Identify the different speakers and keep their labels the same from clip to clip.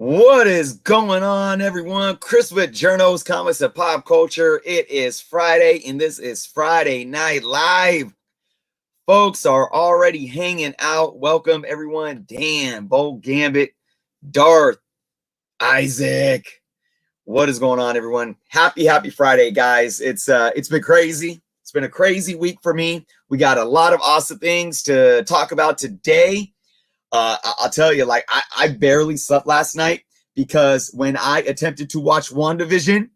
Speaker 1: What is going on, everyone? Chris with Journos, Comics, and Pop Culture. It is Friday, and this is Friday Night Live. Folks are already hanging out. Welcome, everyone. Dan, Bo Gambit, Darth, Isaac. What is going on, everyone? Happy Friday, guys. It's been crazy. It's been a crazy week for me. We got a lot of awesome things to talk about today. I'll tell you, like, I barely slept last night because when I attempted to watch WandaVision,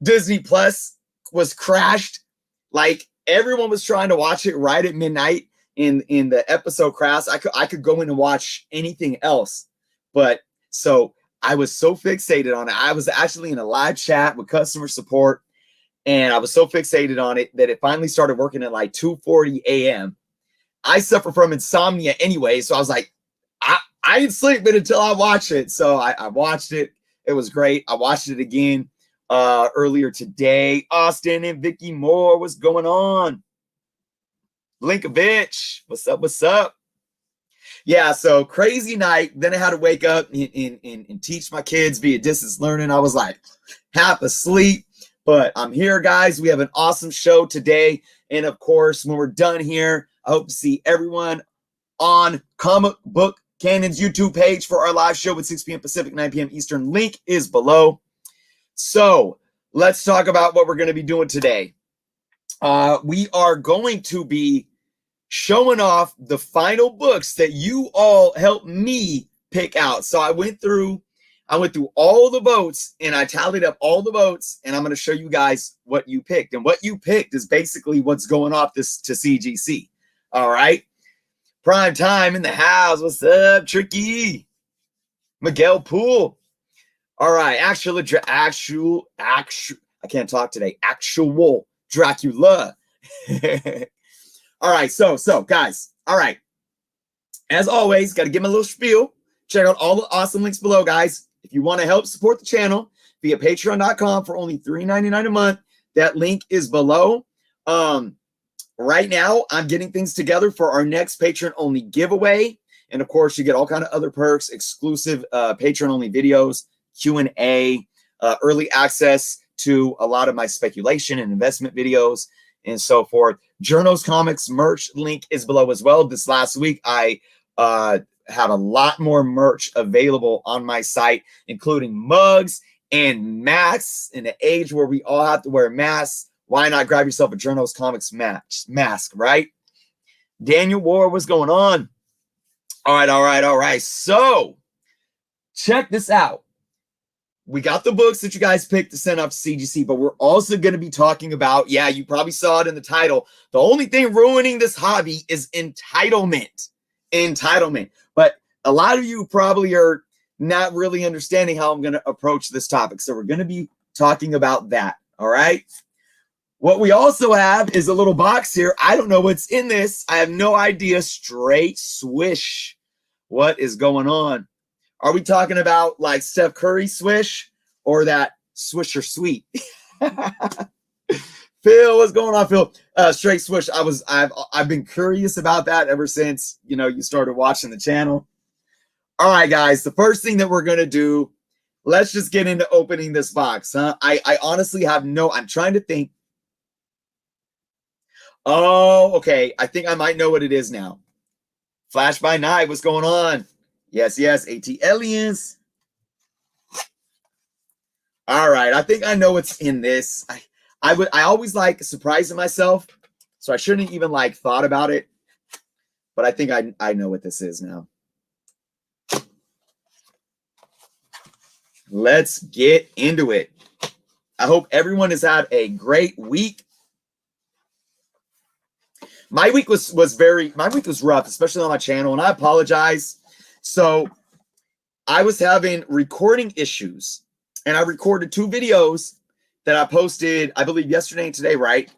Speaker 1: Disney Plus was crashed. Like, everyone was trying to watch it right at midnight in the episode crash. I could go in and watch anything else. But so I was so fixated on it. I was actually in a live chat with customer support, and I was so fixated on it that it finally started working at like 2:40 a.m. I suffer from insomnia anyway, so I was like, I ain't sleeping until I watch it. So I watched it. It was great. I watched it again earlier today. Austin and Vicky Moore, what's going on? Linkovich, what's up? What's up? Yeah, so crazy night. Then I had to wake up and teach my kids via distance learning. I was like half asleep, but I'm here, guys. We have an awesome show today. And of course, when we're done here, I hope to see everyone on Comic Book Canon's YouTube page for our live show at 6 p.m. Pacific, 9 p.m. Eastern. Link is below. So let's talk about what we're going to be doing today. We are going to be showing off the final books that you all helped me pick out. So I went through all the votes and I tallied up all the votes, and I'm going to show you guys what you picked. And what you picked is basically what's going off this to CGC. All right. Prime time in the house. What's up, Tricky? Miguel Poole. All right, actual. I can't talk today. Actual Dracula. All right, so guys. All right. As always, got to give me a little spiel. Check out all the awesome links below, guys. If you want to help support the channel via patreon.com for only $3.99 a month, that link is below. Right now, I'm getting things together for our next patron-only giveaway. And, of course, you get all kind of other perks, exclusive patron-only videos, Q&A, early access to a lot of my speculation and investment videos, and so forth. Journos Comics merch link is below as well. This last week, I have a lot more merch available on my site, including mugs and masks. In the age where we all have to wear masks, why not grab yourself a Journos Comics mask, right? Daniel Ward, what's going on? All right. So, check this out. We got the books that you guys picked to send off to CGC, but we're also going to be talking about, yeah, you probably saw it in the title, the only thing ruining this hobby is entitlement. Entitlement. But a lot of you probably are not really understanding how I'm going to approach this topic. So, we're going to be talking about that, all right? What we also have is a little box here. I don't know what's in this. I have no idea. Straight swish. What is going on? Are we talking about like Steph Curry swish or that Swisher Sweet? Phil, what's going on, Phil? Straight swish. I've been curious about that ever since, you started watching the channel. All right, guys. The first thing that we're going to do, let's just get into opening this box. I honestly have I'm trying to think. Oh, okay. I think I might know what it is now. Flash by Night. What's going on? Yes. AT Aliens. All right. I think I know what's in this. I always like surprising myself, so I shouldn't even like thought about it. But I think I know what this is now. Let's get into it. I hope everyone has had a great week. My week was rough, especially on my channel, and I apologize. So I was having recording issues, and I recorded 2 videos that I posted, I believe, yesterday and today, right?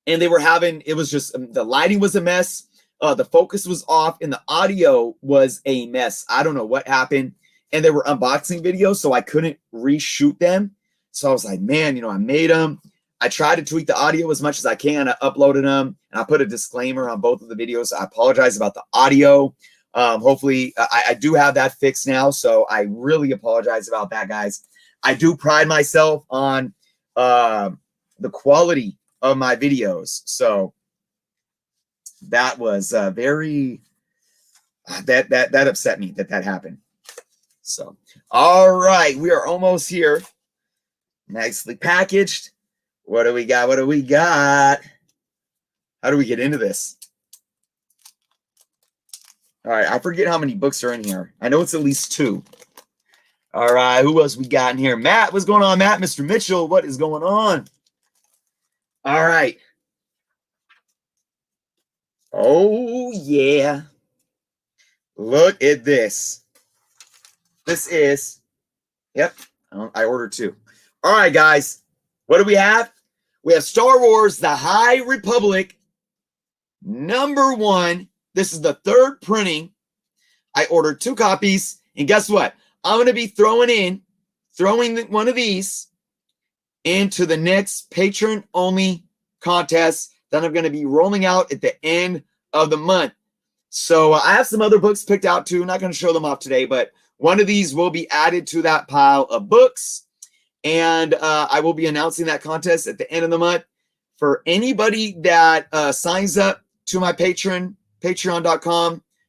Speaker 1: And it was just, the lighting was a mess. The focus was off, and the audio was a mess. I don't know what happened. And they were unboxing videos, so I couldn't reshoot them. So I was like, man, I made them. I tried to tweak the audio as much as I can. I uploaded them, and I put a disclaimer on both of the videos. I apologize about the audio. Hopefully, I do have that fixed now, so I really apologize about that, guys. I do pride myself on the quality of my videos, so that was very that upset me that happened. So, all right, we are almost here. Nicely packaged. What do we got? What do we got? How do we get into this? All right, I forget how many books are in here. I know it's at least 2. All right, who else we got in here? Matt, what's going on, Matt? Mr. Mitchell, what is going on? All right. Oh, yeah. Look at this. This is, yep, I ordered 2. All right, guys, what do we have? We have Star Wars, The High Republic, #1. This is the 3rd printing. I ordered 2 copies, and guess what? I'm going to be throwing one of these into the next patron-only contest that I'm going to be rolling out at the end of the month. So I have some other books picked out too. Not going to show them off today, but one of these will be added to that pile of books, and I will be announcing that contest at the end of the month. For anybody that signs up to my patreon.com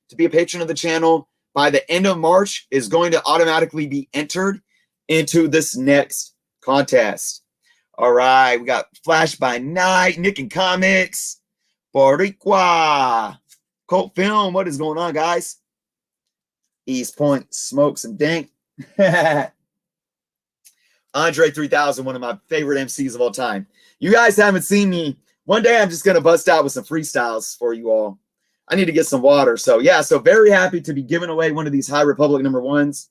Speaker 1: to be a patron of the channel by the end of March is going to automatically be entered into this next contest. All right, we got Flash by Night, Nick and Comics, Boricua, Cult Film. What is going on, guys? East Point, Smokes and Dank. Andre 3000, one of my favorite MCs of all time. You guys haven't seen me. One day I'm just going to bust out with some freestyles for you all. I need to get some water. So, yeah, so very happy to be giving away one of these High Republic #1s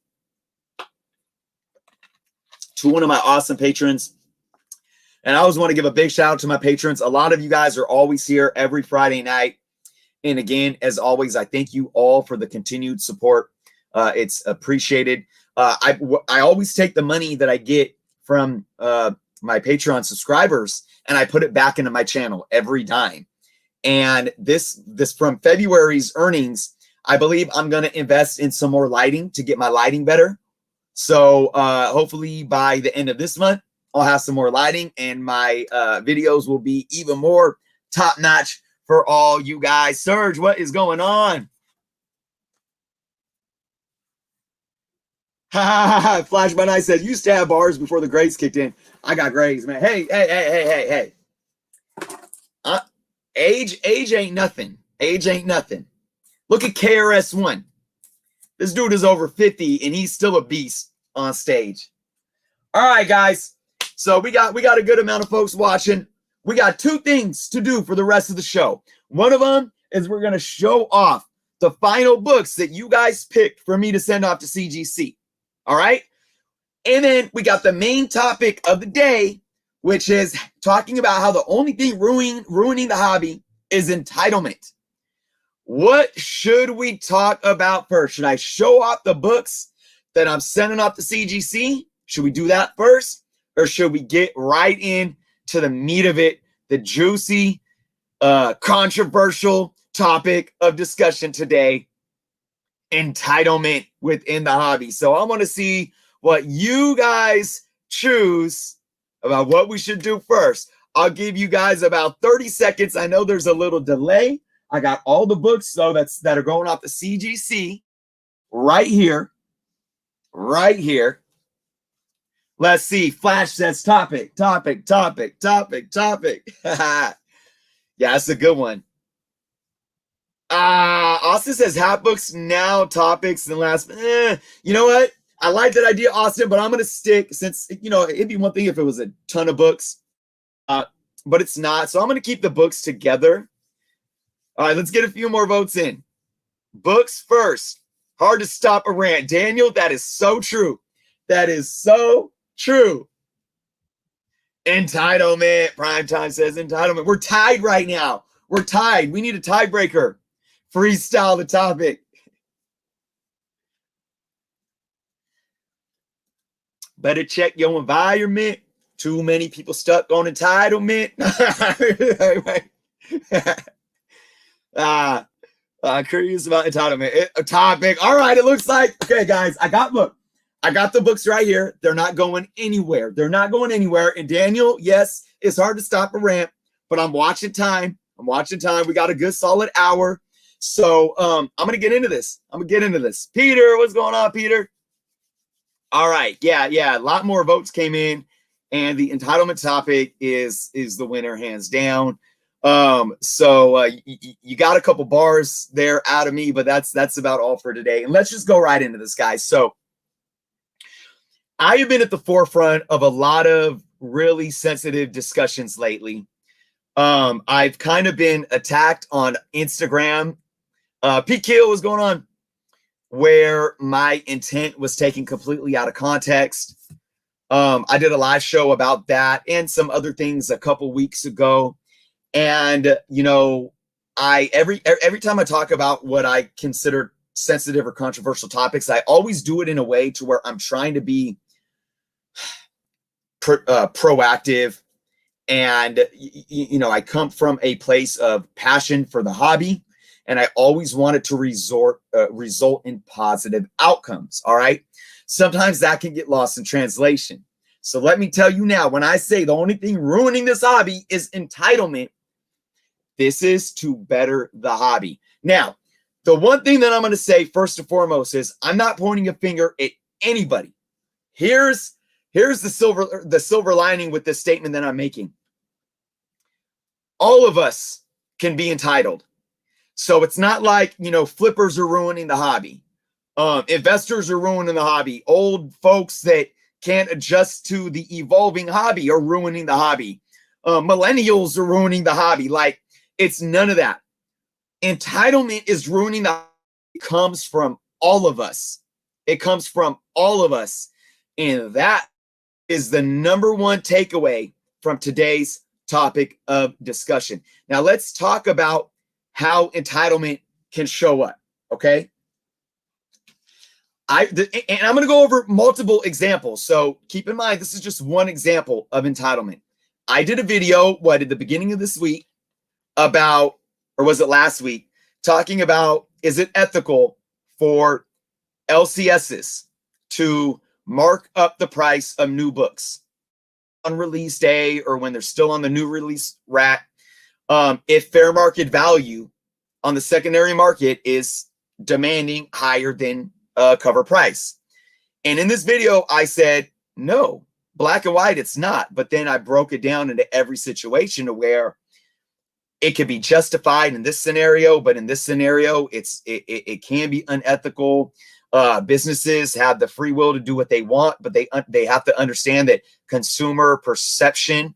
Speaker 1: to one of my awesome patrons. And I always want to give a big shout out to my patrons. A lot of you guys are always here every Friday night. And again, as always, I thank you all for the continued support. It's appreciated. I always take the money that I get from my Patreon subscribers and I put it back into my channel every dime. And this from February's earnings, I believe I'm going to invest in some more lighting to get my lighting better. So hopefully by the end of this month, I'll have some more lighting and my videos will be even more top notch for all you guys. Serge, what is going on? Flash by Night said, used to have bars before the grades kicked in. I got grades, man. Hey. Age ain't nothing. Age ain't nothing. Look at KRS-One. This dude is over 50 and he's still a beast on stage. All right, guys. So we got a good amount of folks watching. We got 2 things to do for the rest of the show. One of them is we're going to show off the final books that you guys picked for me to send off to CGC. All right. And then we got the main topic of the day, which is talking about how the only thing ruining the hobby is entitlement. What should we talk about first? Should I show off the books that I'm sending off to CGC? Should we do that first? Or should we get right in to the meat of it, the juicy, controversial topic of discussion today, entitlement within the hobby? So I want to see what you guys choose about what we should do first. I'll give you guys about 30 seconds. I know there's a little delay. I got all the books that are going off the CGC right here. Right here. Let's see. Flash says topic. Yeah, that's a good one. Austin says half books now, topics, and last. You know what? I like that idea, Austin, but I'm going to stick, since, you know, it'd be one thing if it was a ton of books, but it's not. So I'm going to keep the books together. All right, let's get a few more votes in. Books first. Hard to stop a rant. Daniel, that is so true. That is so true. Entitlement. Primetime says entitlement. We're tied right now. We're tied. We need a tiebreaker. Freestyle the topic. Better check your environment. Too many people stuck on entitlement. Curious about entitlement. A topic. All right, it looks like, okay, guys, I got the books right here. They're not going anywhere. They're not going anywhere. And Daniel, yes, it's hard to stop a rant, but I'm watching time. We got a good solid hour. So I'm going to get into this. Peter, what's going on, Peter? All right. Yeah. A lot more votes came in, and the entitlement topic is the winner, hands down. So you got a couple bars there out of me, but that's about all for today. And let's just go right into this, guys. So I have been at the forefront of a lot of really sensitive discussions lately. I've kind of been attacked on Instagram. Pete Kill, what's going on? Where my intent was taken completely out of context. I did a live show about that and some other things a couple weeks ago. And, you know, every time I talk about what I consider sensitive or controversial topics, I always do it in a way to where I'm trying to be proactive. And, you know, I come from a place of passion for the hobby, and I always want it to result in positive outcomes. All right. Sometimes that can get lost in translation. So let me tell you now, when I say the only thing ruining this hobby is entitlement, this is to better the hobby. Now, the one thing that I'm going to say first and foremost is I'm not pointing a finger at anybody. Here's the silver lining with this statement that I'm making. All of us can be entitled. So it's not like, you know, flippers are ruining the hobby. Investors are ruining the hobby. Old folks that can't adjust to the evolving hobby are ruining the hobby. Millennials are ruining the hobby. Like, it's none of that. Entitlement is ruining the hobby. It comes from all of us. It comes from all of us. And that is the number one takeaway from today's topic of discussion. Now let's talk about how entitlement can show up, okay? And I'm going to go over multiple examples. So keep in mind, this is just one example of entitlement. I did a video, at the beginning of this week about, or was it last week, talking about, is it ethical for LCSs to mark up the price of new books on release day or when they're still on the new release rack, if fair market value on the secondary market is demanding higher than cover price. And in this video, I said, no, black and white, it's not. But then I broke it down into every situation to where it could be justified in this scenario, but in this scenario, it can be unethical. Businesses have the free will to do what they want, but they have to understand that consumer perception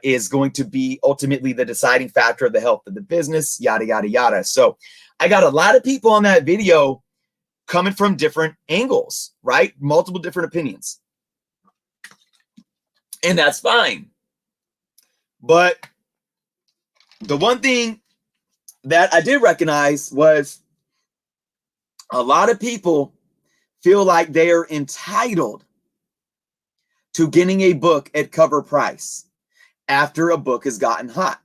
Speaker 1: is going to be ultimately the deciding factor of the health of the business, yada, yada, yada. So I got a lot of people on that video coming from different angles, right? Multiple different opinions. And that's fine. But the one thing that I did recognize was a lot of people feel like they are entitled to getting a book at cover price after a book has gotten hot.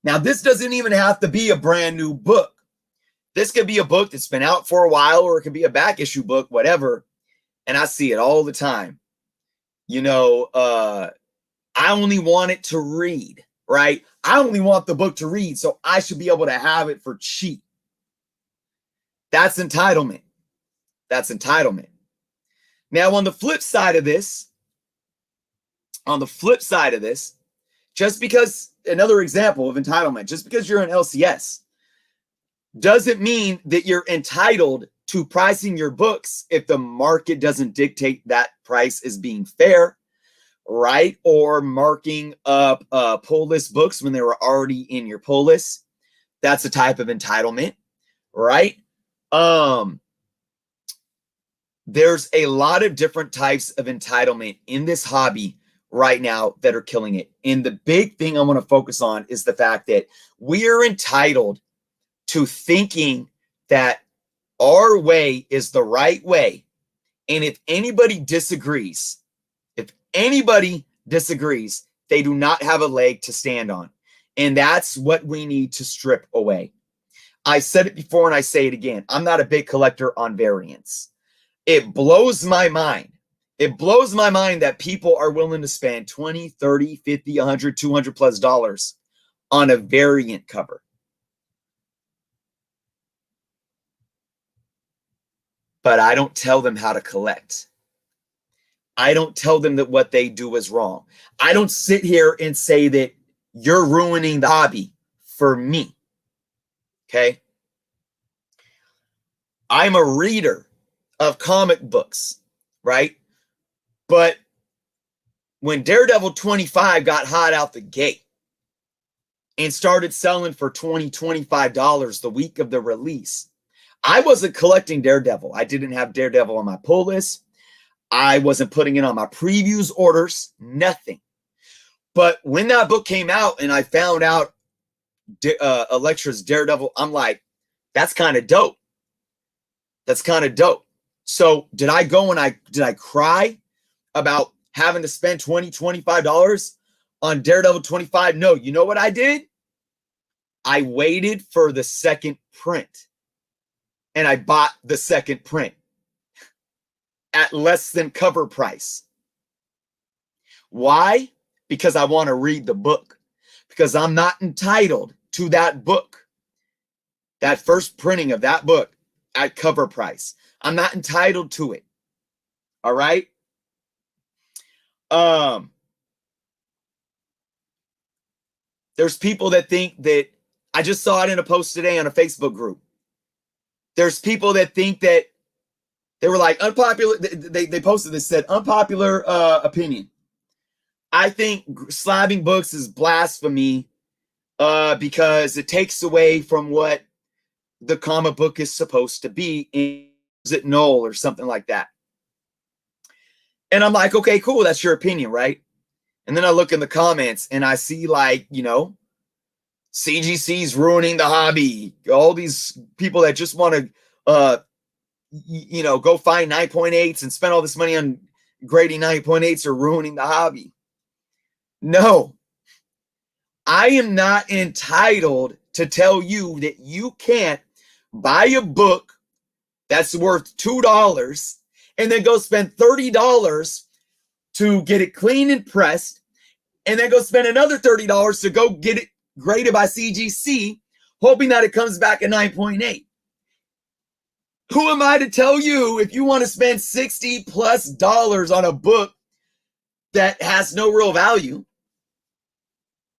Speaker 1: Now, this doesn't even have to be a brand new book. This could be a book that's been out for a while, or it could be a back issue book, whatever. And I see it all the time. You know, I only want it to read, right? I only want the book to read, so I should be able to have it for cheap. That's entitlement. That's entitlement. Now, on the flip side of this, just because, another example of entitlement, just because you're an LCS doesn't mean that you're entitled to pricing your books if the market doesn't dictate that price as being fair, right? Or marking up pull list books when they were already in your pull list. That's a type of entitlement, right? There's a lot of different types of entitlement in this hobby right now that are killing it. And the big thing I want to focus on is the fact that we are entitled to thinking that our way is the right way. And if anybody disagrees, they do not have a leg to stand on. And that's what we need to strip away. I said it before and I say it again. I'm not a big collector on variants. It blows my mind. It blows my mind that people are willing to spend 20, 30, 50, 100, 200 plus dollars on a variant cover. But I don't tell them how to collect. I don't tell them that what they do is wrong. I don't sit here and say that you're ruining the hobby for me. Okay? I'm a reader of comic books, right? But when Daredevil 25 got hot out the gate and started selling for $20, $25 the week of the release, I wasn't collecting Daredevil. I didn't have Daredevil on my pull list. I wasn't putting it on my previews orders, nothing. But when that book came out and I found out Elektra's Daredevil, I'm like, that's kind of dope. That's kind of dope. So did I go and did I cry about having to spend $20, $25 on Daredevil 25? No, you know what I did? I waited for the second print and I bought the second print at less than cover price. Why? Because I want to read the book. Because I'm not entitled to that book. That first printing of that book at cover price. I'm not entitled to it. All right? There's people that think that, I just saw it in a post today on a Facebook group. There's people that think that they were like unpopular. They posted this, said unpopular opinion. I think slabbing books is blasphemy because it takes away from what the comic book is supposed to be. Is it null or something like that? And I'm like, okay, cool. That's your opinion, right? And then I look in the comments and I see like, you know, CGC's ruining the hobby. All these people that just want to, you know, go find 9.8s and spend all this money on grading 9.8s are ruining the hobby. No, I am not entitled to tell you that you can't buy a book that's worth $2 and then go spend $30 to get it clean and pressed and then go spend another $30 to go get it graded by CGC, hoping that it comes back at 9.8. Who am I to tell you if you want to spend $60 plus on a book that has no real value?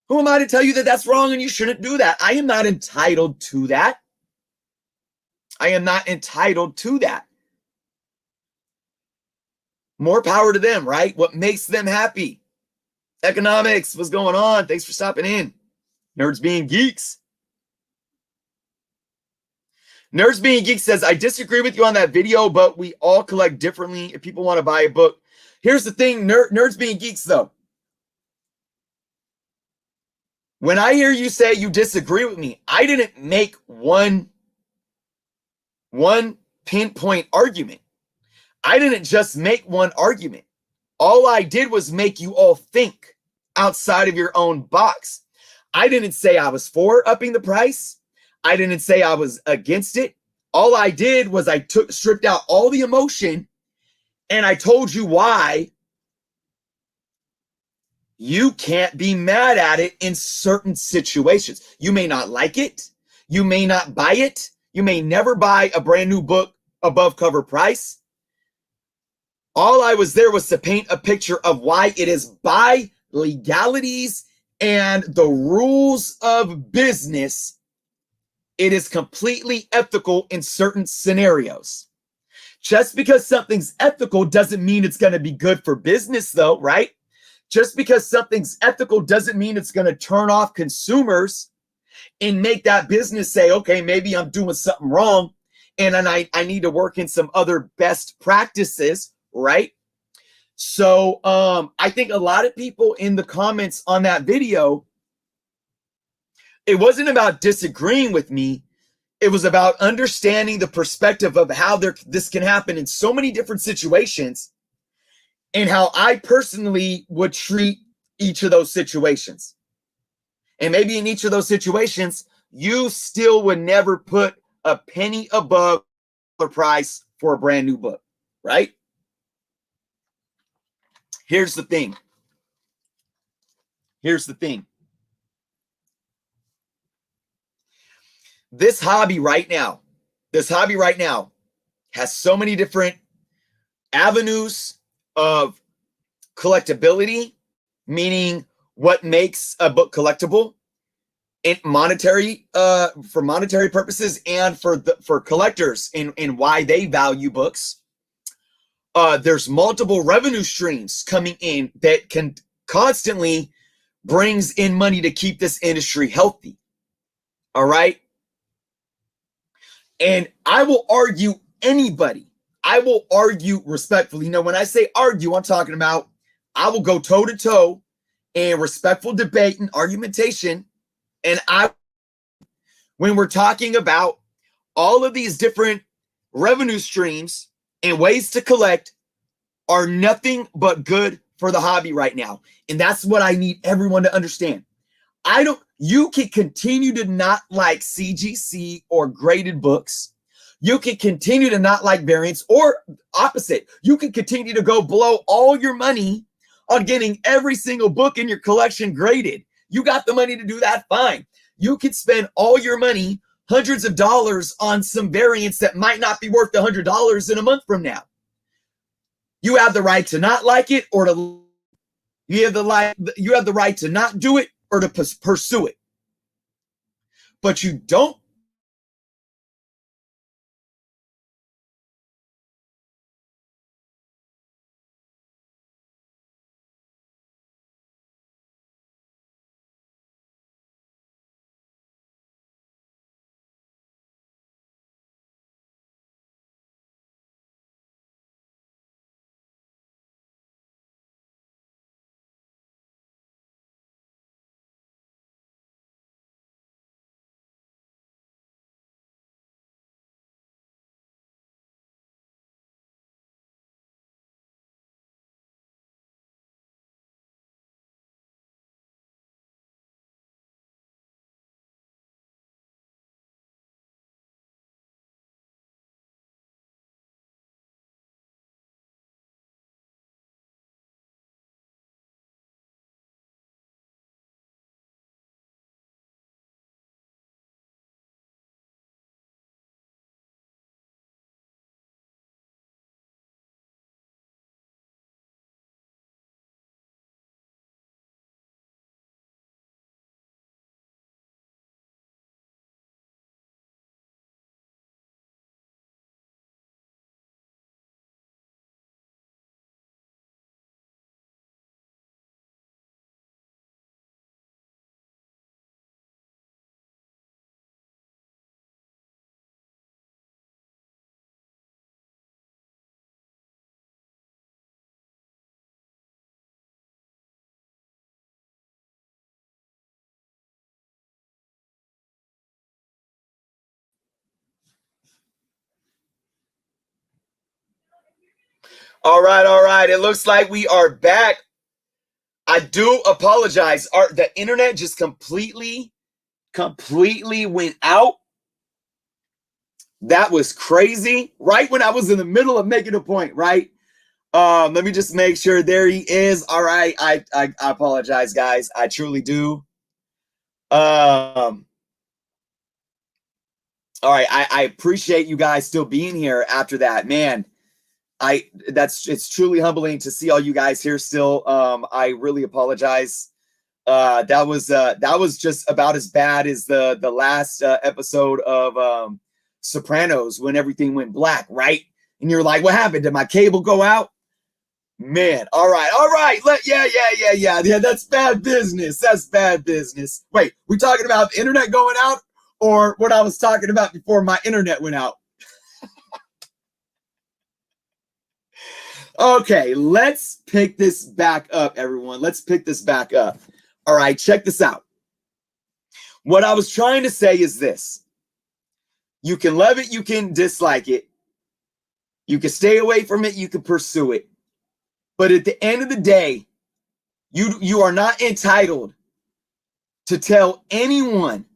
Speaker 1: Who am I to tell you that that's wrong and you shouldn't do that? I am not entitled to that. I am not entitled to that. More power to them, right? What makes them happy? Economics, what's going on? Thanks for stopping in. Nerds Being Geeks. Nerds Being Geeks says, I disagree with you on that video, but we all collect differently. If people want to buy a book. Here's the thing, Nerds Being Geeks, though. When I hear you say you disagree with me, I didn't make one pinpoint argument. I didn't just make one argument. All I did was make you all think outside of your own box. I didn't say I was for upping the price. I didn't say I was against it. All I did was I stripped out all the emotion and I told you why you can't be mad at it in certain situations. You may not like it. You may not buy it. You may never buy a brand new book above cover price. All I was there was to paint a picture of why it is by legalities and the rules of business, it is completely ethical in certain scenarios. Just because something's ethical doesn't mean it's going to be good for business, though, right? Just because something's ethical doesn't mean it's going to turn off consumers and make that business say, okay, maybe I'm doing something wrong and I need to work in some other best practices, right? So I think a lot of people in the comments on that video, it wasn't about disagreeing with me. It was about understanding the perspective of how this can happen in so many different situations and how I personally would treat each of those situations. And maybe in each of those situations, you still would never put a penny above the price for a brand new book, right? Here's the thing. Here's the thing. This hobby right now has so many different avenues of collectability, meaning what makes a book collectible, and monetary for monetary purposes, and for collectors and why they value books. There's multiple revenue streams coming in that can constantly brings in money to keep this industry healthy. All right. And I will argue anybody. I will argue respectfully. You know, when I say argue, I'm talking about I will go toe to toe in respectful debate and argumentation. And when we're talking about all of these different revenue streams and ways to collect are nothing but good for the hobby right now. And that's what I need everyone to understand. You can continue to not like CGC or graded books. You can continue to not like variants, or opposite. You can continue to go blow all your money on getting every single book in your collection graded. You got the money to do that, fine. You could spend all your money, hundreds of dollars, on some variants that might not be worth $100 in a month from now. You have the right to not like it, or to you have the right to not do it or to pursue it. But you don't. All right. It looks like we are back. I do apologize. The internet just completely went out. That was crazy. Right when I was in the middle of making a point, right? Let me just make sure. There he is. All right. I apologize, guys. I truly do. All right. I appreciate you guys still being here after that. Man, it's truly humbling to see all you guys here still. I really apologize. That was just about as bad as the last episode of Sopranos, when everything went black, right? And you're like, what happened? Did my cable go out? Man, all right. Yeah, that's bad business. That's bad business. Wait, we talking about the internet going out, or what I was talking about before my internet went out? Okay, let's pick this back up, everyone. Let's pick this back up. All right, check this out. What I was trying to say is this. You can love it, you can dislike it. You can stay away from it, you can pursue it. But at the end of the day, you are not entitled to tell anyone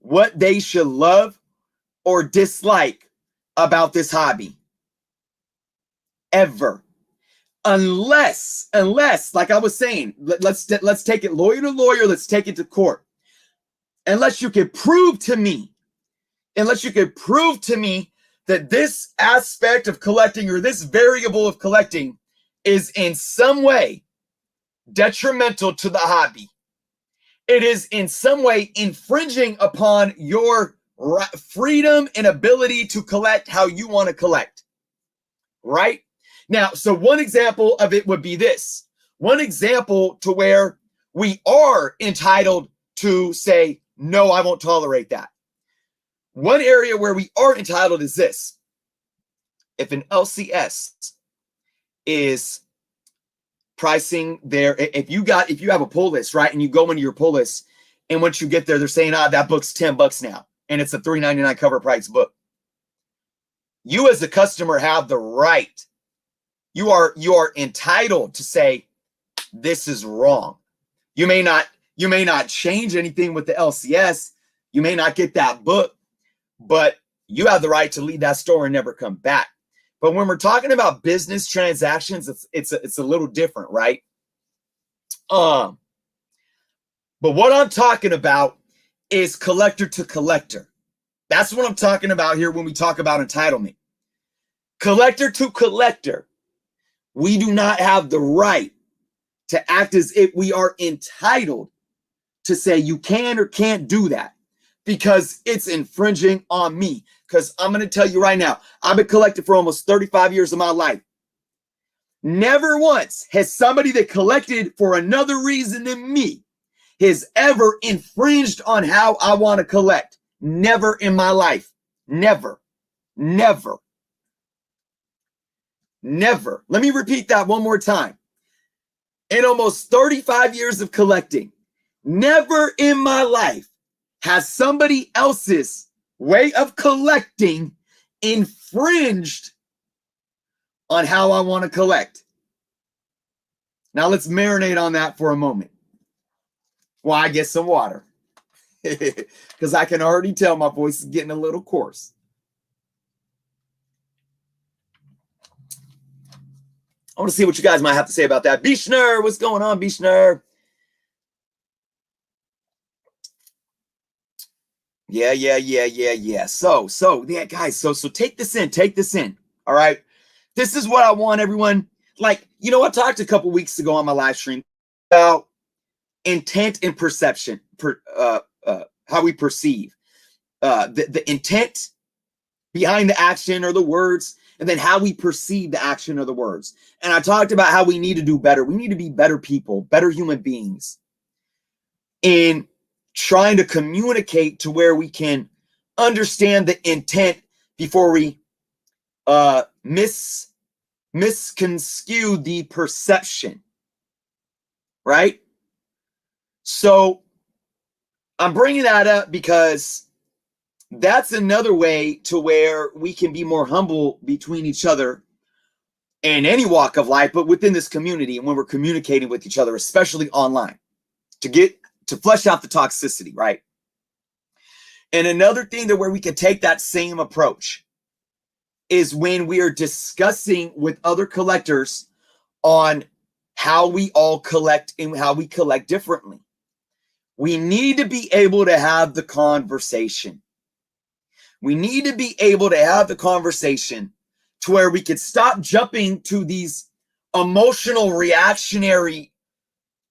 Speaker 1: what they should love or dislike about this hobby. Ever. Unless, like I was saying, let's take it lawyer to lawyer, let's take it to court. Unless you can prove to me that this aspect of collecting or this variable of collecting is in some way detrimental to the hobby. It is in some way infringing upon your freedom and ability to collect how you want to collect, right? Now, so one example of it would be this. One example to where we are entitled to say, no, I won't tolerate that. One area where we are entitled is this. If an LCS is pricing their, if you have a pull list, right, and you go into your pull list, and once you get there, they're saying, that book's $10 now, and it's a $3.99 cover price book. You as a customer have the right. You are entitled to say, this is wrong. You may not change anything with the LCS. You may not get that book, but you have the right to leave that store and never come back. But when we're talking about business transactions, it's a little different, right? But what I'm talking about is collector to collector. That's what I'm talking about here when we talk about entitlement. Collector to collector. We do not have the right to act as if we are entitled to say you can or can't do that because it's infringing on me. Because I'm going to tell you right now, I've been collecting for almost 35 years of my life. Never once has somebody that collected for another reason than me has ever infringed on how I want to collect. Never in my life. Never. Never. Never. Let me repeat that one more time. In almost 35 years of collecting, never in my life has somebody else's way of collecting infringed on how I want to collect. Now let's marinate on that for a moment while I get some water. Because I can already tell my voice is getting a little coarse. I want to see what you guys might have to say about that. Bishner, what's going on, Bishner? Yeah. So yeah, guys, so take this in. All right. This is what I want everyone. Like, I talked a couple weeks ago on my live stream about intent and perception, how we perceive, the intent behind the action or the words, and then how we perceive the action or the words. And I talked about how we need to do better. We need to be better people, better human beings in trying to communicate to where we can understand the intent before we misconstrue the perception, right? So I'm bringing that up because that's another way to where we can be more humble between each other in any walk of life, but within this community and when we're communicating with each other, especially online, to flesh out the toxicity, right? And another thing that where we can take that same approach is when we are discussing with other collectors on how we all collect and how we collect differently. We need to be able to have the conversation. We need to be able to have the conversation to where we could stop jumping to these emotional reactionary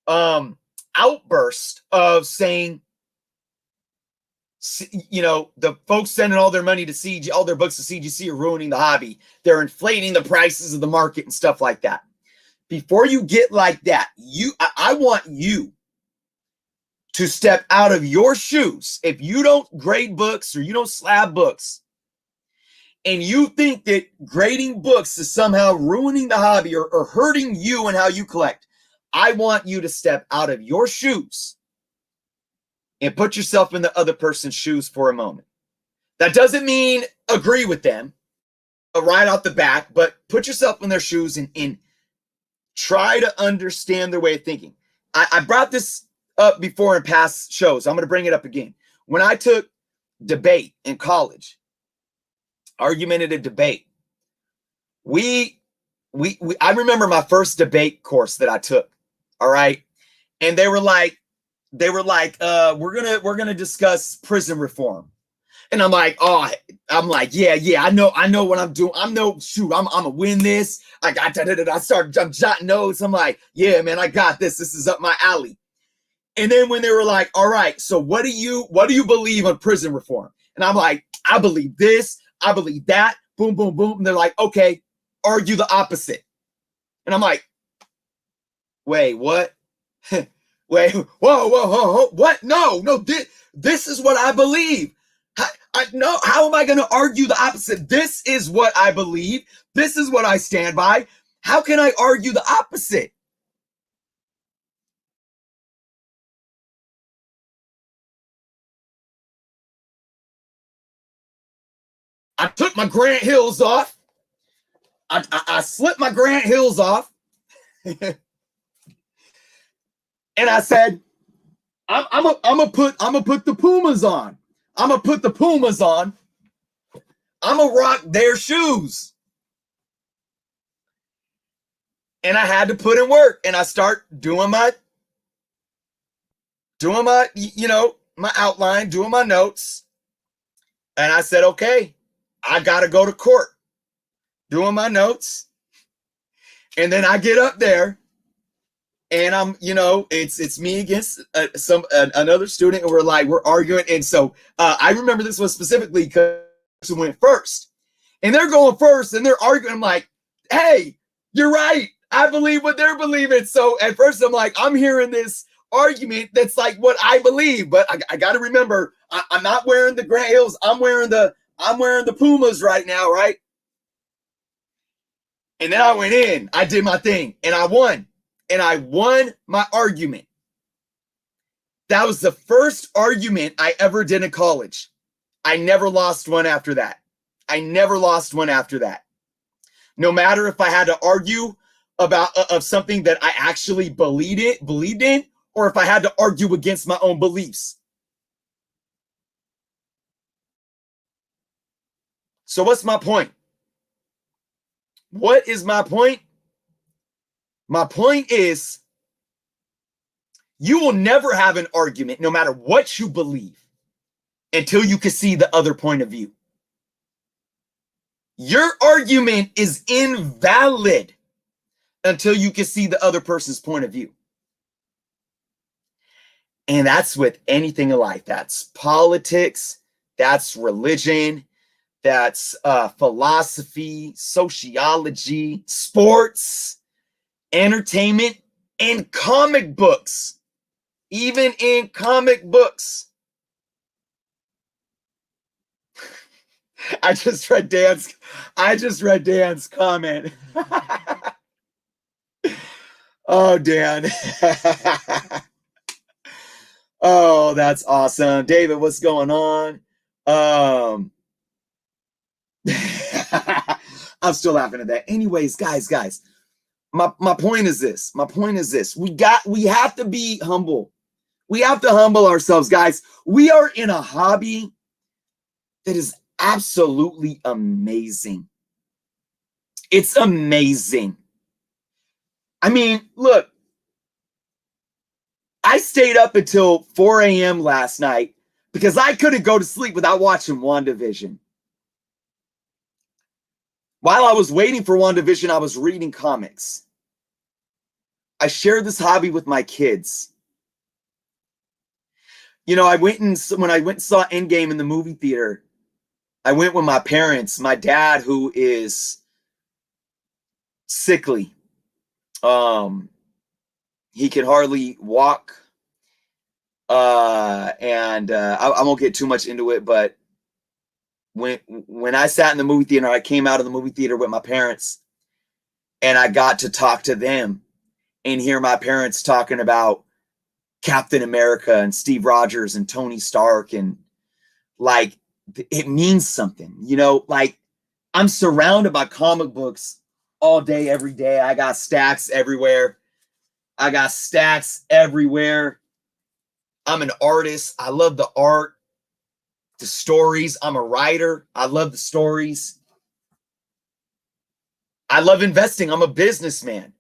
Speaker 1: outbursts of saying, the folks sending all their money to CG, all their books to CGC are ruining the hobby. They're inflating the prices of the market and stuff like that. Before you get like that, I want you to step out of your shoes. If you don't grade books or you don't slab books, and you think that grading books is somehow ruining the hobby or hurting you and how you collect, I want you to step out of your shoes and put yourself in the other person's shoes for a moment. That doesn't mean agree with them right out the back, but put yourself in their shoes and try to understand their way of thinking. I brought this up before in past shows. I'm going to bring it up again. When I took debate in college. Argumentative debate. I remember my first debate course that I took. All right. And they were like, we're gonna discuss prison reform. And I'm like, yeah, I know what I'm doing. I'm gonna win this. I'm jotting notes. I'm like, yeah, man, I got this. This is up my alley. And then when they were like, all right, so what do you believe on prison reform? And I'm like, I believe this, I believe that, boom, boom, boom. And they're like, okay, argue the opposite. And I'm like, wait, what? Wait, whoa, what? No, this is what I believe. How am I going to argue the opposite? This is what I believe. This is what I stand by. How can I argue the opposite? I took my Grant Hills off. I slipped my Grant Hills off. And I said, I'm gonna put the Pumas on. I'm gonna put the Pumas on. I'm gonna rock their shoes. And I had to put in work, and I start doing my my outline, doing my notes. And I said, okay, I gotta go to court, doing my notes. And then I get up there, and I'm, it's me against another student, and we're arguing. And so I remember this one specifically because it went first, and they're going first, and they're arguing. I'm like, hey, you're right. I believe what they're believing. So at first I'm like, I'm hearing this argument that's like what I believe, but I got to remember, I'm not wearing the Grant Hills. I'm wearing the Pumas right now, right? And then I went in, I did my thing, and I won. And I won my argument. That was the first argument I ever did in college. I never lost one after that. No matter if I had to argue of something that I actually believed in, or if I had to argue against my own beliefs. So what's my point? What is my point? My point is, you will never have an argument, no matter what you believe, until you can see the other point of view. Your argument is invalid until you can see the other person's point of view. And that's with anything in life. That's politics, that's religion, that's philosophy, sociology, sports, entertainment, and comic books. Even in comic books. I just read Dan's comment. Oh, Dan. Oh, that's awesome. David, what's going on? I'm still laughing at that. Anyways, guys, my point is this. We have to be humble. We have to humble ourselves, guys. We are in a hobby that is absolutely amazing. It's amazing. I mean, look, I stayed up until 4 a.m. last night because I couldn't go to sleep without watching WandaVision. While I was waiting for WandaVision, I was reading comics. I shared this hobby with my kids. When I went and saw Endgame in the movie theater, I went with my parents. My dad, who is sickly, he can hardly walk, and I won't get too much into it, but when I sat in the movie theater, I came out of the movie theater with my parents, and I got to talk to them and hear my parents talking about Captain America and Steve Rogers and Tony Stark, and like, it means something, like, I'm surrounded by comic books all day, every day. I got stacks everywhere. I'm an artist. I love the art. The stories. I'm a writer. I love the stories. I love investing. I'm a businessman.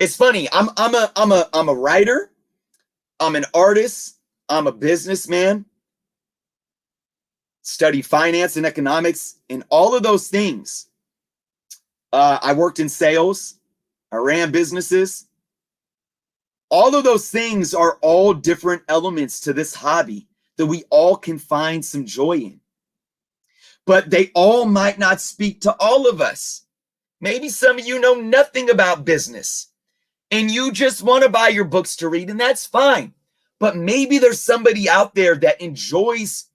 Speaker 1: It's funny. I'm a writer. I'm an artist. I'm a businessman. Studied finance and economics and all of those things. I worked in sales. I ran businesses. All of those things are all different elements to this hobby that we all can find some joy in. But they all might not speak to all of us. Maybe some of you know nothing about business and you just want to buy your books to read, and that's fine. But maybe there's somebody out there that enjoys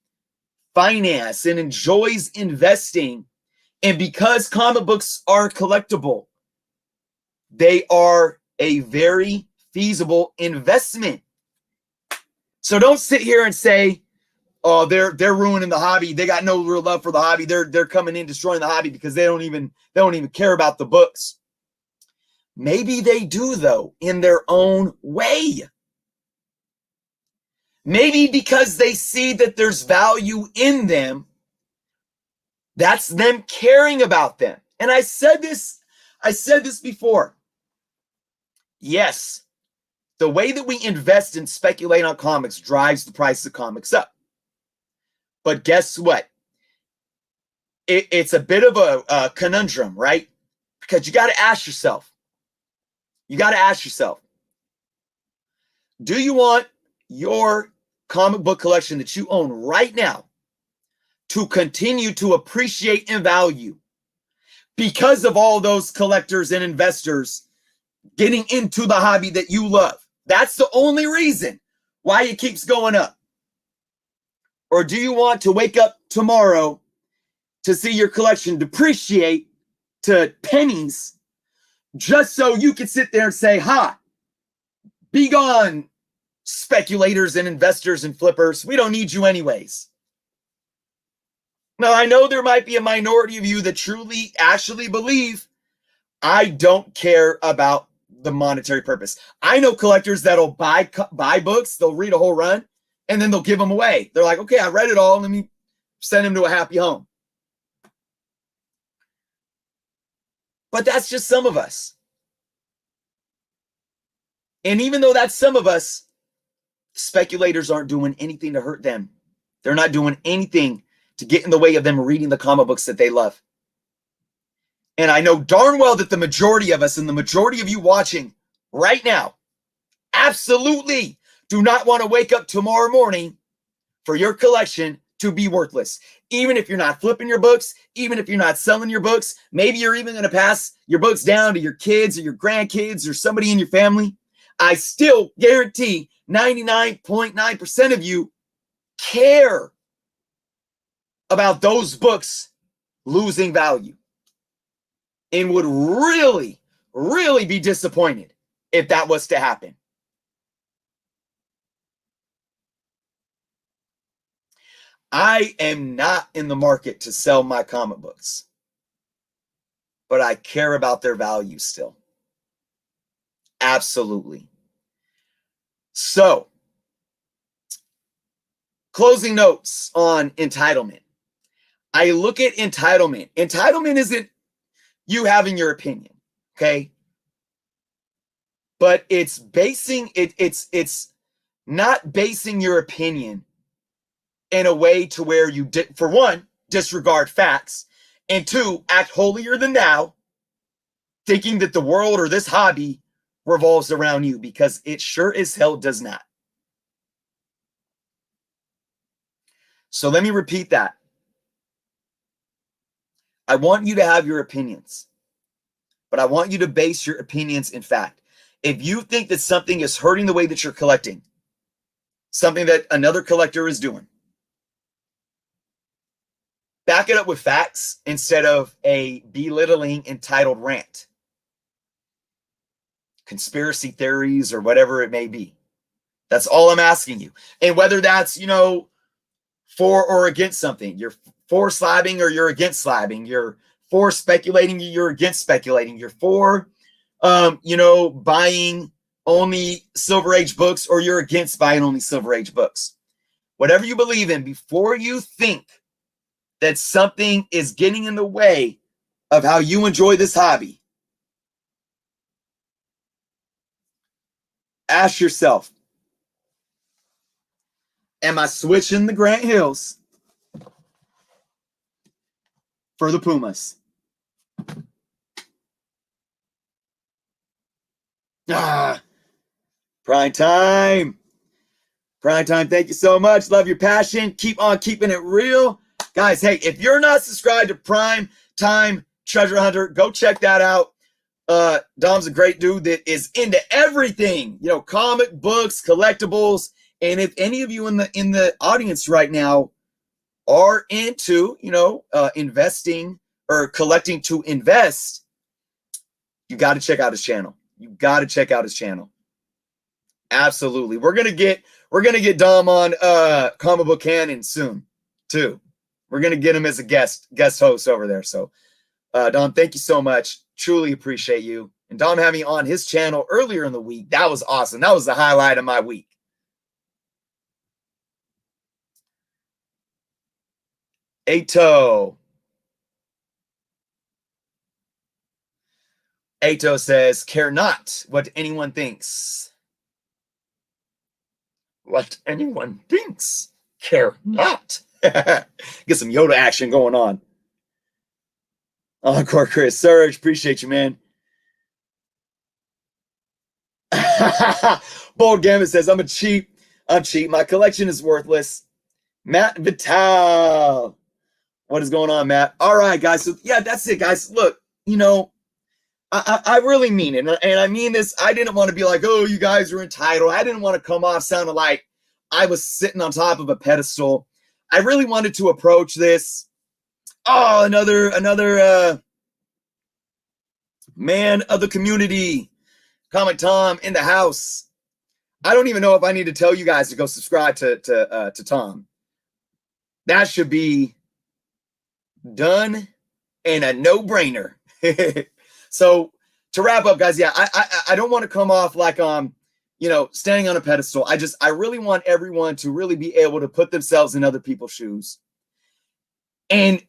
Speaker 1: finance and enjoys investing. And because comic books are collectible, they are a very feasible investment. So don't sit here and say, oh, they're ruining the hobby. They got no real love for the hobby. They're coming in destroying the hobby because they don't even care about the books. Maybe they do, though, in their own way. Maybe because they see that there's value in them. That's them caring about them. And I said this before. Yes, the way that we invest and speculate on comics drives the price of comics up. But guess what? It's a bit of a conundrum, right? Because you got to ask yourself, do you want your comic book collection that you own right now to continue to appreciate in value because of all those collectors and investors getting into the hobby that you love? That's the only reason why it keeps going up. Or do you want to wake up tomorrow to see your collection depreciate to pennies just so you can sit there and say, ha, be gone, speculators and investors and flippers. We don't need you anyways. Now, I know there might be a minority of you that truly actually believe I don't care about the monetary purpose. I know collectors that'll buy books, they'll read a whole run, and then they'll give them away. They're like, okay, I read it all. Let me send them to a happy home. But that's just some of us. And even though that's some of us, speculators aren't doing anything to hurt them. They're not doing anything to get in the way of them reading the comic books that they love. And I know darn well that the majority of us and the majority of you watching right now absolutely do not want to wake up tomorrow morning for your collection to be worthless. Even if you're not flipping your books, even if you're not selling your books, maybe you're even going to pass your books down to your kids or your grandkids or somebody in your family. I still guarantee 99.9% of you care about those books losing value and would really, really be disappointed if that was to happen. I am not in the market to sell my comic books, but I care about their value still. Absolutely. So, closing notes on entitlement. I look at entitlement. Entitlement isn't you having your opinion, okay? But it's not basing your opinion in a way to where you, for one, disregard facts, and two, act holier than thou, thinking that the world or this hobby revolves around you, because it sure as hell does not. So let me repeat that. I want you to have your opinions, but I want you to base your opinions in fact. If you think that something is hurting the way that you're collecting, something that another collector is doing, back it up with facts instead of a belittling entitled rant, conspiracy theories, or whatever it may be. That's all I'm asking you. And whether that's, for or against something, you're for slabbing or you're against slabbing, you're for speculating, you're against speculating, you're for, buying only Silver Age books, or you're against buying only Silver Age books. whatever you believe in, before you think that something is getting in the way of how you enjoy this hobby, ask yourself, am I switching the Grant Hills for the Pumas? Prime time. Prime time, thank you so much. Love your passion. Keep on keeping it real. Guys, hey, if you're not subscribed to Prime Time Treasure Hunter, go check that out. Dom's a great dude that is into everything, you know, comic books, collectibles. And if any of you in the audience right now are into, you know, investing or collecting to invest, you got to check out his channel. You got to check out his channel. Absolutely. We're gonna get Dom on Comic Book Canon soon too. We're gonna get him as a guest host over there. So Dom, thank you so much. Truly appreciate you. And Dom had me on his channel earlier in the week. That was awesome. That was the highlight of my week. Ato says, care not what anyone thinks. What anyone thinks. Care not. Get some Yoda action going on. Encore Chris Surge, appreciate you, man. Bold Gambit says, I'm cheap. My collection is worthless. Matt Vital. What is going on, Matt? All right, guys. So yeah, that's it, guys. Look, you know, I really mean it. And I mean this. I didn't want to be like, oh, you guys are entitled. I didn't want to come off sounding like I was sitting on top of a pedestal. I really wanted to approach this. Oh, another man of the community. Comic Tom in the house. I don't even know if I need to tell you guys to go subscribe to Tom. That should be done and a no-brainer. So to wrap up, guys, yeah, I don't want to come off like you know, standing on a pedestal. I really want everyone to really be able to put themselves in other people's shoes and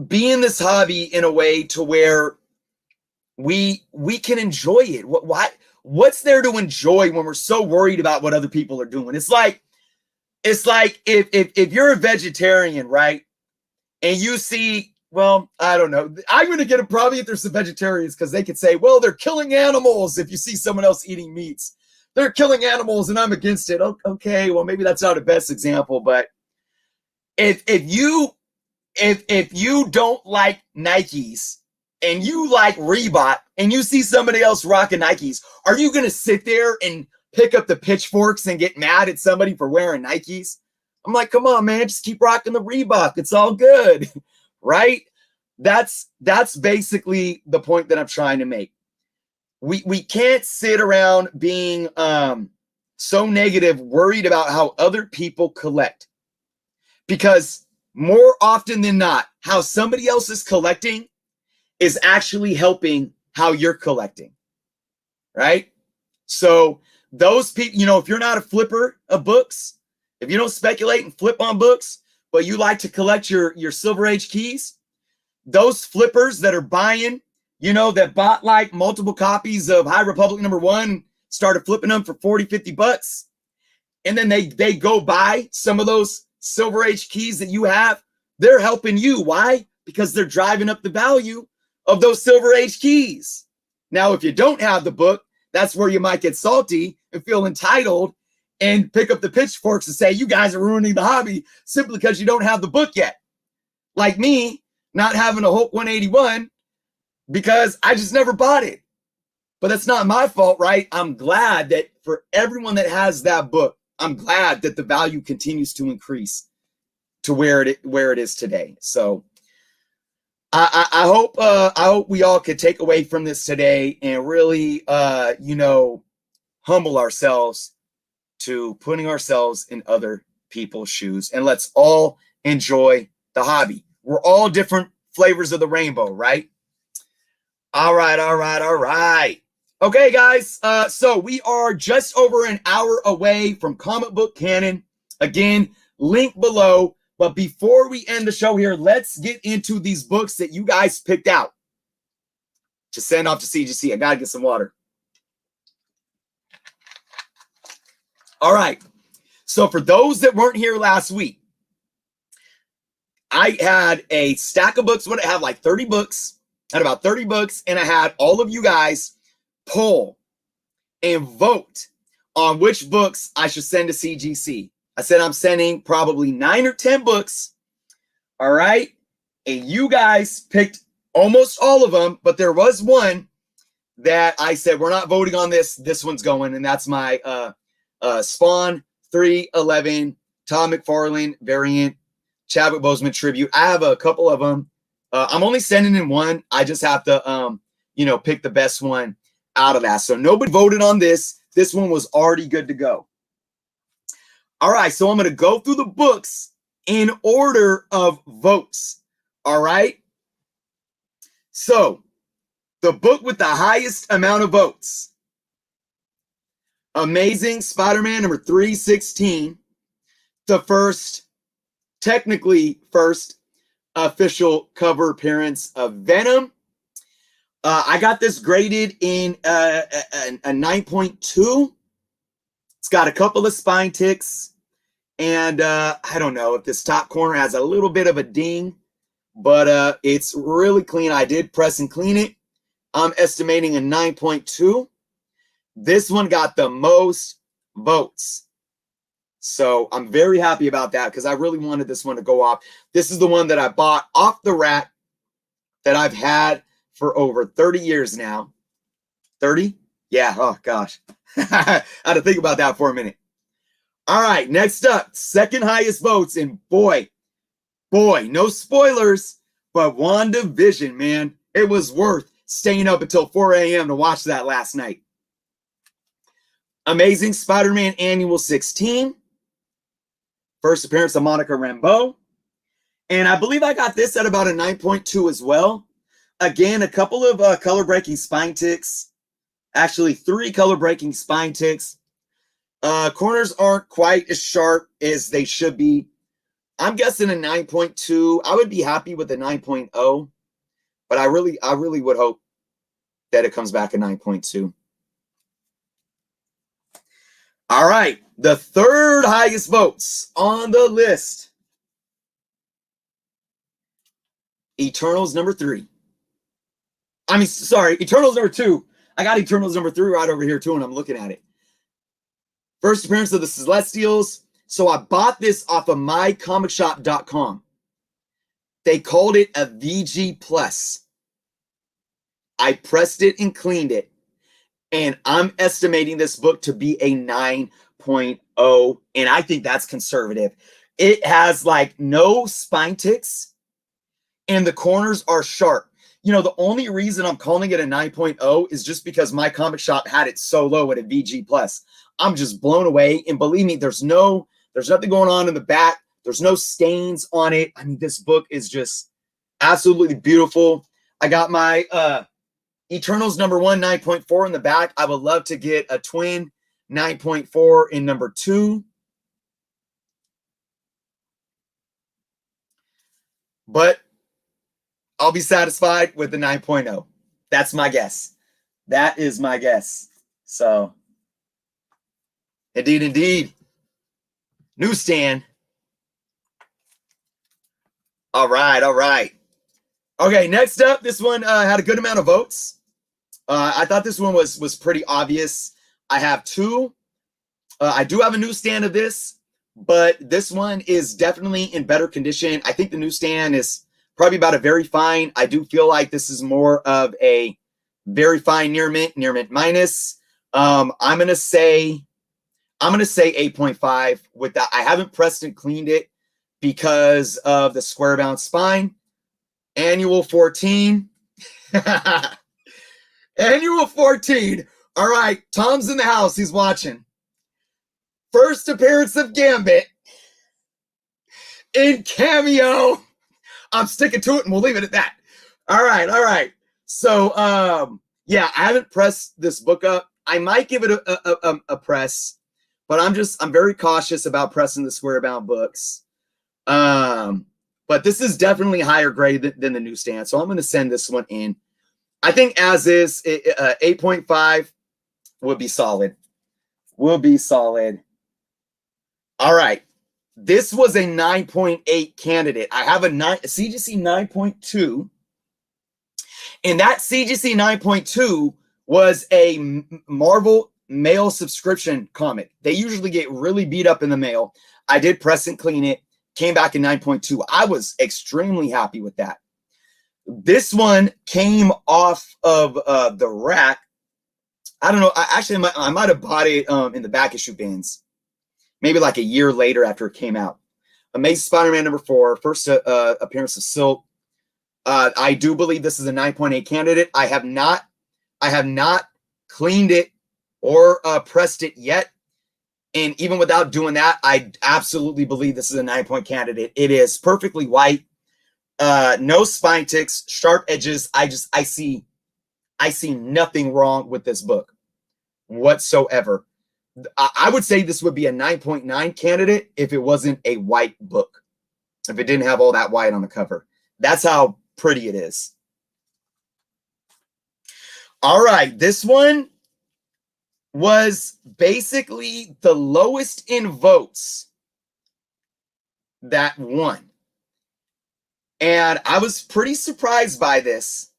Speaker 1: be in this hobby in a way to where we can enjoy it. What's there to enjoy when we're so worried about what other people are doing? It's like if you're a vegetarian, right? And you see, well, I don't know. I'm going to get it probably if there's some vegetarians because they could say, well, they're killing animals. If you see someone else eating meats, they're killing animals and I'm against it. Okay, well, maybe that's not the best example, but if you don't like Nikes and you like Reebok and you see somebody else rocking Nikes, are you going to sit there and pick up the pitchforks and get mad at somebody for wearing Nikes? I'm like, come on, man, just keep rocking the Reebok. It's all good, right? That's basically the point that I'm trying to make. We can't sit around being so negative, worried about how other people collect. Because more often than not, how somebody else is collecting is actually helping how you're collecting, right? So those people, you know, if you're not a flipper of books, if you don't speculate and flip on books, but you like to collect your Silver Age keys, those flippers that are buying, you know, that bought like multiple copies of High Republic #1, started flipping them for 40, 50 bucks. And then they go buy some of those Silver Age keys that you have. They're helping you. Why? Because they're driving up the value of those Silver Age keys. Now, if you don't have the book, that's where you might get salty and feel entitled and pick up the pitchforks and say, you guys are ruining the hobby simply because you don't have the book yet. Like me, not having a Hulk 181 because I just never bought it. But that's not my fault, right? I'm glad that for everyone that has that book, I'm glad that the value continues to increase to where it is today. So I hope we all could take away from this today and really, you know, humble ourselves to putting ourselves in other people's shoes, and let's all enjoy the hobby. We're all different flavors of the rainbow, right? All right. Okay, guys. So we are just over an hour away from Comic Book Canon. Again, link below. But before we end the show here, let's get into these books that you guys picked out to send off to CGC. I got to get some water. All right. So for those that weren't here last week, I had a stack of books. What did I have? Like 30 books. I had about 30 books, and I had all of you guys poll and vote on which books I should send to CGC. I said I'm sending probably 9 or 10 books. All right. And you guys picked almost all of them, but there was one that I said, we're not voting on this. This one's going, and that's my Spawn 311 Tom McFarlane variant Chadwick Boseman tribute. I have a couple of them. I'm only sending in one. I just have to, pick the best one out of that. So nobody voted on this. This one was already good to go. All right. So I'm going to go through the books in order of votes. All right. So the book with the highest amount of votes, Amazing Spider-Man number 316, the technically first official cover appearance of Venom. I got this graded in a 9.2. It's got a couple of spine ticks, and I don't know if this top corner has a little bit of a ding, but it's really clean. I did press and clean it. I'm estimating a 9.2. This one got the most votes. So I'm very happy about that because I really wanted this one to go off. This is the one that I bought off the rack that I've had for over 30 years now. 30? Yeah. Oh, gosh. I had to think about that for a minute. All right. Next up, second highest votes. And boy, no spoilers, but WandaVision, man. It was worth staying up until 4 a.m. to watch that last night. Amazing Spider-Man Annual 16. First appearance of Monica Rambeau. And I believe I got this at about a 9.2 as well. Again, a couple of color-breaking spine ticks. Actually, 3 color-breaking spine ticks. Corners aren't quite as sharp as they should be. I'm guessing a 9.2. I would be happy with a 9.0. But I really would hope that it comes back a 9.2. All right, the third highest votes on the list. Eternals number 3. Eternals number 2. I got Eternals number 3 right over here too, and I'm looking at it. First appearance of the Celestials. So I bought this off of mycomicshop.com. They called it a VG Plus. I pressed it and cleaned it. And I'm estimating this book to be a 9.0. And I think that's conservative. It has like no spine ticks. And the corners are sharp. You know, the only reason I'm calling it a 9.0 is just because my comic shop had it so low at a VG Plus. I'm just blown away. And believe me, there's nothing going on in the back. There's no stains on it. I mean, this book is just absolutely beautiful. I got my Eternals number 1, 9.4 in the back. I would love to get a twin 9.4 in number 2. But I'll be satisfied with the 9.0. That's my guess. That is my guess. So, indeed. Newsstand. All right. Okay, next up, this one had a good amount of votes. I thought this one was pretty obvious. I have 2. I do have a newsstand of this, but this one is definitely in better condition. I think the newsstand is probably about a very fine. I do feel like this is more of a very fine near mint minus. I'm gonna say 8.5 with that. I haven't pressed and cleaned it because of the square bound spine. Annual 14. Annual 14. All right, Tom's in the house. He's watching. First appearance of Gambit in Cameo. I'm sticking to it, and we'll leave it at that. All right. So, yeah, I haven't pressed this book up. I might give it a press, but I'm very cautious about pressing the square bound books. But this is definitely higher grade than the newsstand, so I'm going to send this one in. I think as is, 8.5 would be solid. Will be solid. All right. This was a 9.8 candidate. I have a CGC 9.2. And that CGC 9.2 was a Marvel mail subscription comic. They usually get really beat up in the mail. I did press and clean it. Came back in 9.2. I was extremely happy with that. This one came off of the rack. I don't know. I might have bought it in the back issue bins, maybe like a year later after it came out. Amazing Spider-Man #4, first appearance of Silk. I do believe this is a 9.8 candidate. I have not cleaned it or pressed it yet. And even without doing that, I absolutely believe this is a 9-point candidate. It is perfectly white. No spine ticks, sharp edges. I see nothing wrong with this book whatsoever. I would say this would be a 9.9 candidate if it wasn't a white book, if it didn't have all that white on the cover. That's how pretty it is. All right, this one was basically the lowest in votes that won. And I was pretty surprised by this,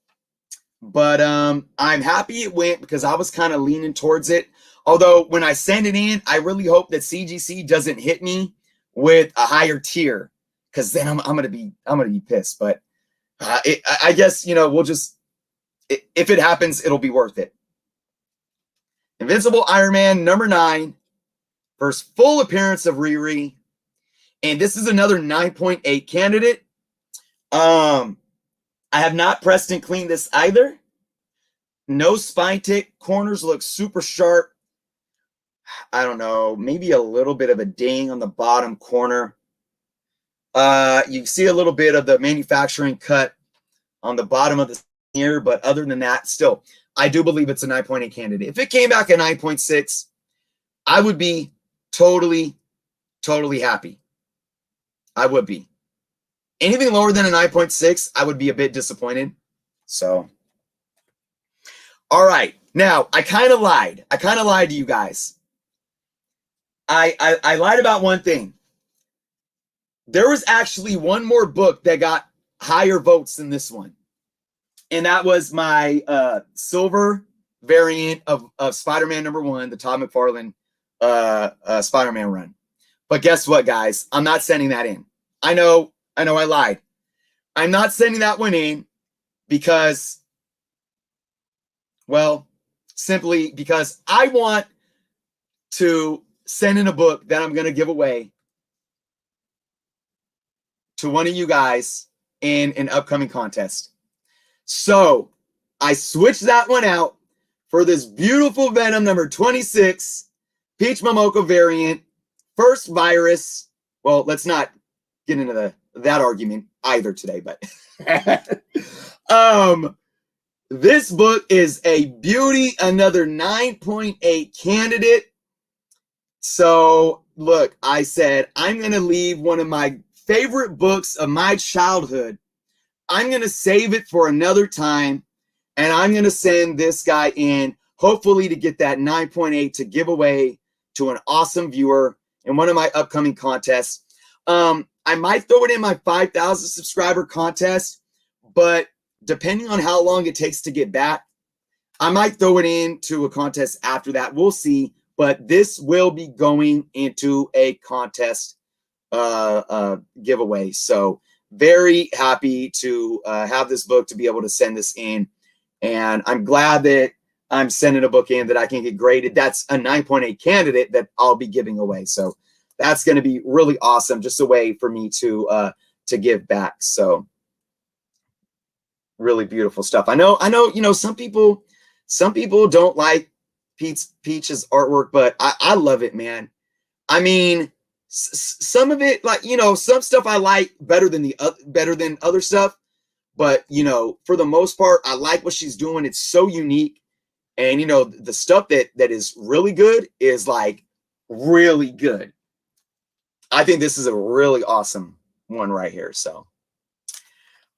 Speaker 1: but I'm happy it went because I was kind of leaning towards it. Although when I send it in, I really hope that CGC doesn't hit me with a higher tier, because then I'm gonna be pissed. But I guess, you know, we'll just, if it happens, it'll be worth it. Invincible Iron Man #9, first full appearance of Riri, and this is another 9.8 candidate. I have not pressed and cleaned this either. No spine tick. Corners look super sharp. I don't know, maybe a little bit of a ding on the bottom corner. You see a little bit of the manufacturing cut on the bottom of the ear, but other than that, still, I do believe it's a 9.8 candidate. If it came back at 9.6, I would be totally happy. I would be. Anything lower than a 9.6, I would be a bit disappointed. So, all right. Now, I kind of lied. I kind of lied to you guys. I lied about one thing. There was actually one more book that got higher votes than this one. And that was my silver variant of Spider-Man #1, the Todd McFarlane Spider-Man run. But guess what, guys? I'm not sending that in. I know I lied. I'm not sending that one in because, well, simply because I want to send in a book that I'm going to give away to one of you guys in an upcoming contest. So I switched that one out for this beautiful Venom #26, Peach Momoko variant, first virus. Well, let's not get into that argument either today, but this book is a beauty, another 9.8 candidate. So look, I said I'm going to leave one of my favorite books of my childhood. I'm going to save it for another time, and I'm going to send this guy in, hopefully to get that 9.8 to give away to an awesome viewer in one of my upcoming contests. I might throw it in my 5,000 subscriber contest, but depending on how long it takes to get back, I might throw it into a contest after that. We'll see. But this will be going into a contest giveaway. So very happy to have this book, to be able to send this in. And I'm glad that I'm sending a book in that I can get graded. That's a 9.8 candidate that I'll be giving away. So that's going to be really awesome. Just a way for me to give back. So really beautiful stuff. I know, you know, some people don't like Peach's artwork, but I love it, man. I mean, some of it, like, you know, some stuff I like better than other stuff, but you know, for the most part, I like what she's doing. It's so unique, and you know, the stuff that is really good is like really good. I think this is a really awesome one right here. So,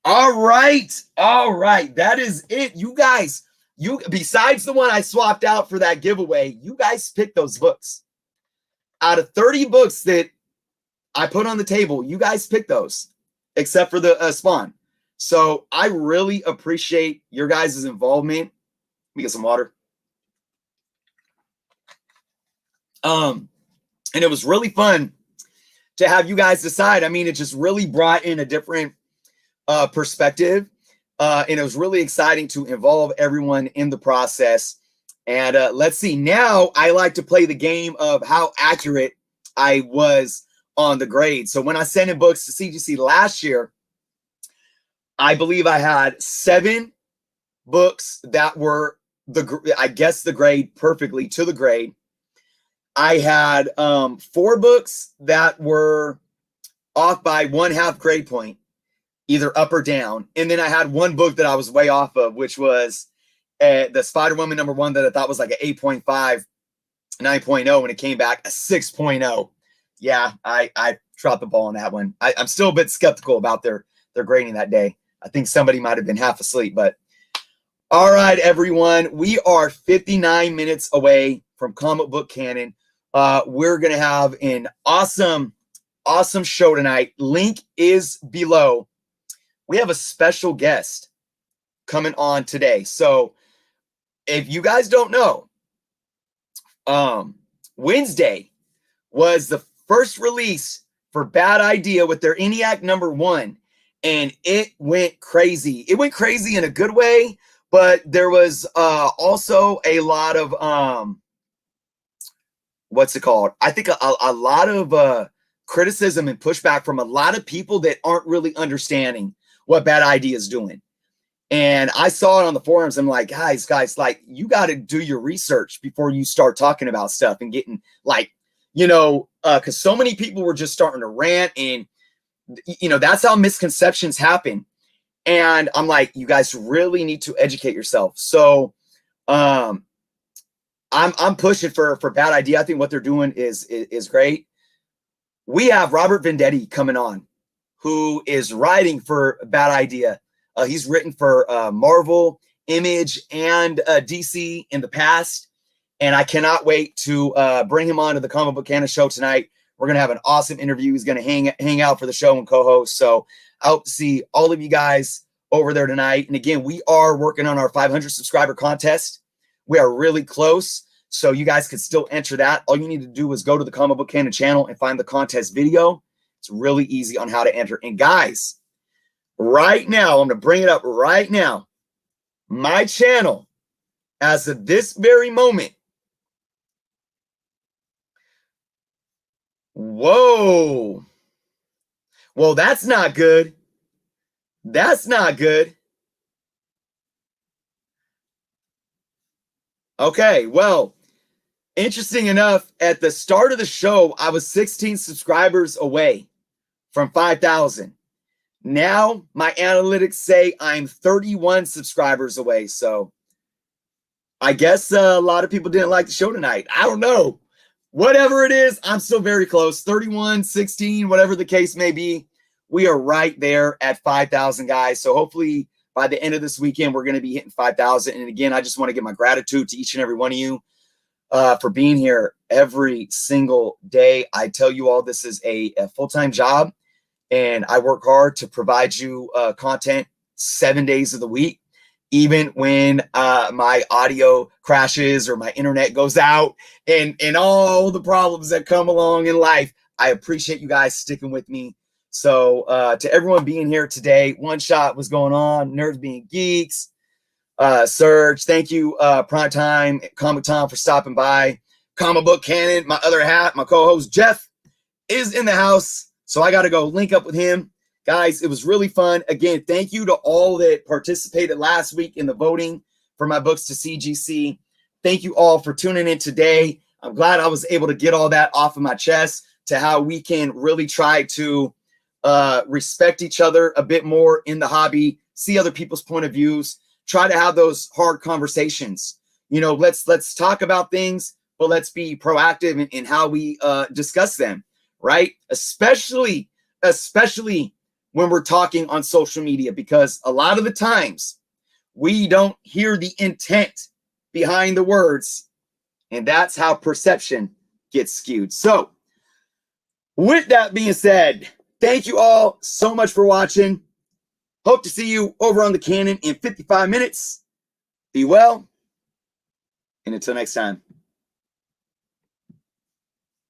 Speaker 1: all right. That is it. You guys, besides the one I swapped out for that giveaway, you guys picked those books. Out of 30 books that I put on the table, you guys picked those, except for the Spawn. So I really appreciate your guys' involvement. Let me get some water. And it was really fun to have you guys decide. I mean, it just really brought in a different perspective. And it was really exciting to involve everyone in the process. And let's see. Now I like to play the game of how accurate I was on the grade. So when I sent in books to CGC last year, I believe I had 7 books that were I guessed the grade perfectly to the grade. I had 4 books that were off by 1/2 grade point, either up or down. And then I had 1 book that I was way off of, which was the Spider-Woman #1 that I thought was like an 8.5, 9.0, and it came back a 6.0. Yeah, I dropped the ball on that one. I'm still a bit skeptical about their grading that day. I think somebody might have been half asleep, but all right, everyone. We are 59 minutes away from Comic Book Canon. We're going to have an awesome show tonight. Link is below. We have a special guest coming on today. So if you guys don't know, Wednesday was the first release for Bad Idea with their ENIAC #1, and it went crazy. It went crazy in a good way, but there was also a lot of what's it called? I think a lot of criticism and pushback from a lot of people that aren't really understanding what Bad Idea is doing. And I saw it on the forums. I'm like, guys, like, you got to do your research before you start talking about stuff and getting like, because so many people were just starting to rant, and that's how misconceptions happen. And I'm like, you guys really need to educate yourself. So I'm pushing for Bad Idea. I think what they're doing is great. We have Robert Venditti coming on, who is writing for Bad Idea. He's written for Marvel, Image, and DC in the past. And I cannot wait to bring him on to the Comic Book Canon show tonight. We're going to have an awesome interview. He's going to hang out for the show and co-host. So I hope to see all of you guys over there tonight. And again, we are working on our 500 subscriber contest. We are really close. So you guys can still enter that. All you need to do is go to the Comic Book Canon channel and find the contest video. It's really easy on how to enter. And guys, right now, I'm going to bring it up right now. My channel, as of this very moment, whoa. Well, that's not good. That's not good. Okay, well, interesting enough, at the start of the show, I was 16 subscribers away from 5,000. Now, my analytics say I'm 31 subscribers away. So I guess a lot of people didn't like the show tonight. I don't know. Whatever it is, I'm still very close. 31, 16, whatever the case may be. We are right there at 5,000, guys. So hopefully by the end of this weekend, we're going to be hitting 5,000. And again, I just want to give my gratitude to each and every one of you for being here every single day. I tell you all, this is a full-time job, and I work hard to provide you content 7 days of the week. Even when my audio crashes or my internet goes out and all the problems that come along in life, I appreciate you guys sticking with me. So to everyone being here today, One Shot, what's going on? Nerds Being Geeks, Surge, thank you, Primetime, Comic Tom, for stopping by. Comic Book Canon, my other hat, my co-host Jeff is in the house, so I got to go link up with him. Guys, it was really fun. Again, thank you to all that participated last week in the voting for my books to CGC. Thank you all for tuning in today. I'm glad I was able to get all that off of my chest, to how we can really try to respect each other a bit more in the hobby, see other people's point of views, try to have those hard conversations. Let's talk about things, but let's be proactive in how we discuss them, right? Especially when we're talking on social media, because a lot of the times we don't hear the intent behind the words, and that's how perception gets skewed. So with that being said, thank you all so much for watching. Hope to see you over on the Canon in 55 minutes. Be well, and until next time.